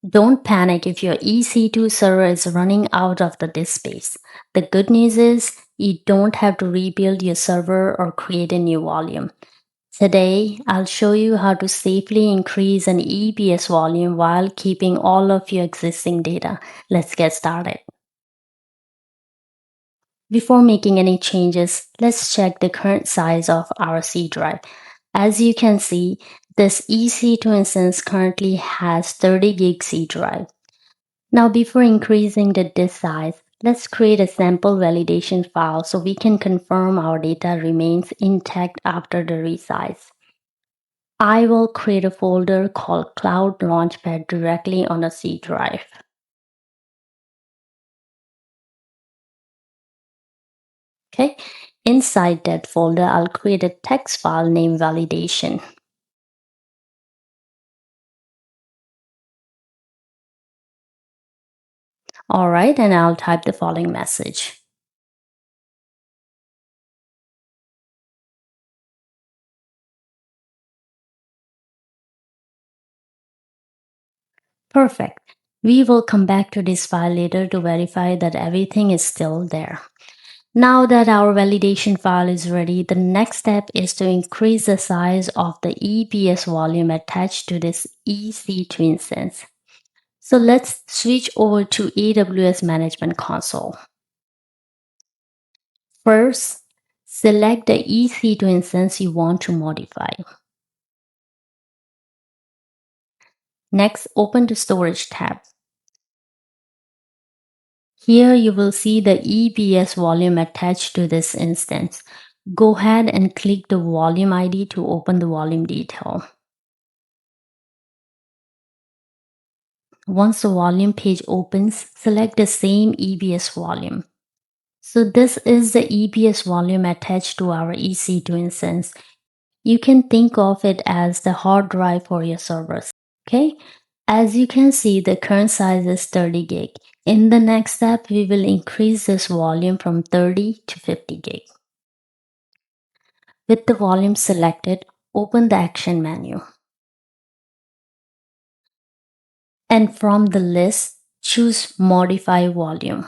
Don't panic if your EC2 server is running out of the disk space. The good news is you don't have to rebuild your server or create a new volume. Today, I'll show you how to safely increase an EBS volume while keeping all of your existing data. Let's get started. Before making any changes, let's check the current size of our C drive. As you can see, this EC2 instance currently has 30 gig C drive. Now, before increasing the disk size, let's create a sample validation file so we can confirm our data remains intact after the resize. I will create a folder called Cloud Launchpad directly on a C drive. Okay, inside that folder, I'll create a text file named validation. All right, and I'll type the following message. Perfect. We will come back to this file later to verify that everything is still there. Now that our validation file is ready, the next step is to increase the size of the EBS volume attached to this EC2 instance. So let's switch over to AWS Management Console. First, select the EC2 instance you want to modify. Next, open the Storage tab. Here you will see the EBS volume attached to this instance. Go ahead and click the volume ID to open the volume detail. Once the volume page opens, select the same EBS volume. So this is the EBS volume attached to our EC2 instance. You can think of it as the hard drive for your servers. Okay, as you can see, the current size is 30 gig. In the next step, we will increase this volume from 30 to 50 gig. With the volume selected, open the action menu. And from the list, choose Modify Volume.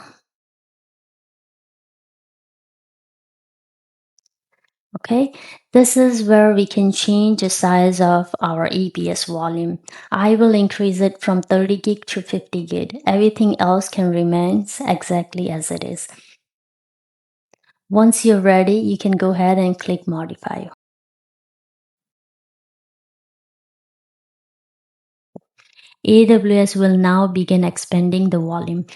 Okay, this is where we can change the size of our EBS volume. I will increase it from 30 gig to 50 gig. Everything else can remain exactly as it is. Once you're ready, you can go ahead and click Modify. AWS will now begin expanding the volume.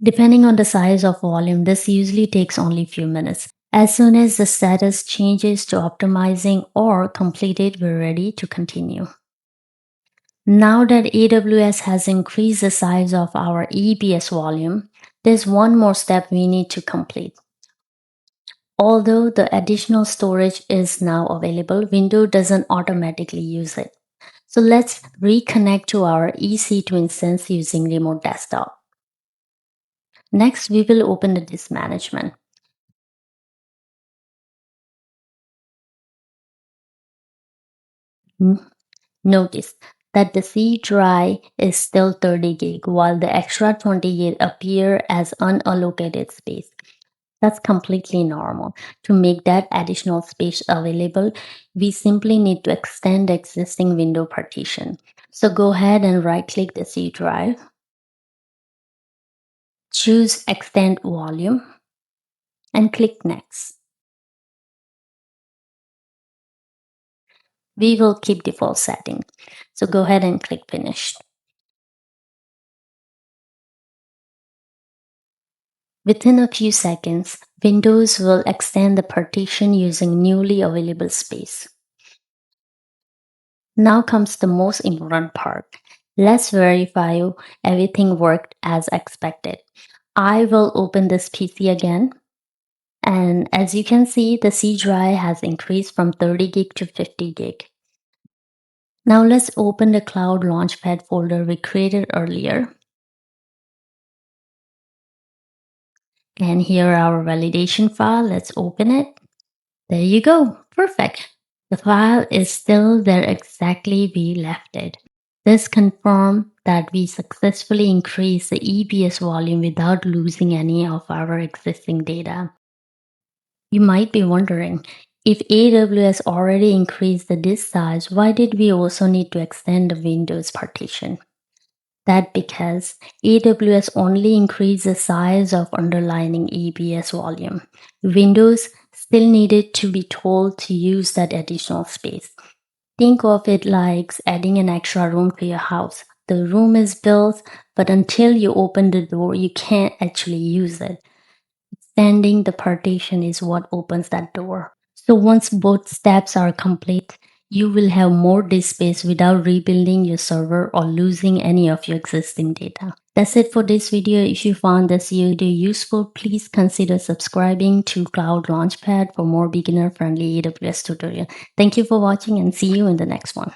Depending on the size of volume, this usually takes only a few minutes. As soon as the status changes to optimizing or completed, we're ready to continue. Now that AWS has increased the size of our EBS volume, there's one more step we need to complete. Although the additional storage is now available, Windows doesn't automatically use it. So let's reconnect to our EC2 instance using Remote Desktop. Next, we will open the disk management. Notice that the C drive is still 30 gig while the extra 20 gig appear as unallocated space. That's completely normal. To make that additional space available, we simply need to extend the existing window partition. So go ahead and right-click the C drive. Choose Extend Volume and click Next. We will keep default setting. So go ahead and click Finish. Within a few seconds, Windows will extend the partition using newly available space. Now comes the most important part. Let's verify everything worked as expected. I will open this PC again. And as you can see, the C drive has increased from 30 gig to 50 gig. Now let's open the Cloud Launchpad folder we created earlier. And here our validation file. Let's open it. There you go. Perfect. The file is still there exactly we left it. This confirms that we successfully increased the EBS volume without losing any of our existing data. You might be wondering, if AWS already increased the disk size, why did we also need to extend the Windows partition? That because AWS only increased the size of underlying EBS volume. Windows still needed to be told to use that additional space. Think of it like adding an extra room to your house. The room is built, but until you open the door, you can't actually use it. Extending the partition is what opens that door. So once both steps are complete, you will have more disk space without rebuilding your server or losing any of your existing data. That's it for this video. If you found this video useful, please consider subscribing to Cloud Launchpad for more beginner-friendly AWS tutorial. Thank you for watching and see you in the next one.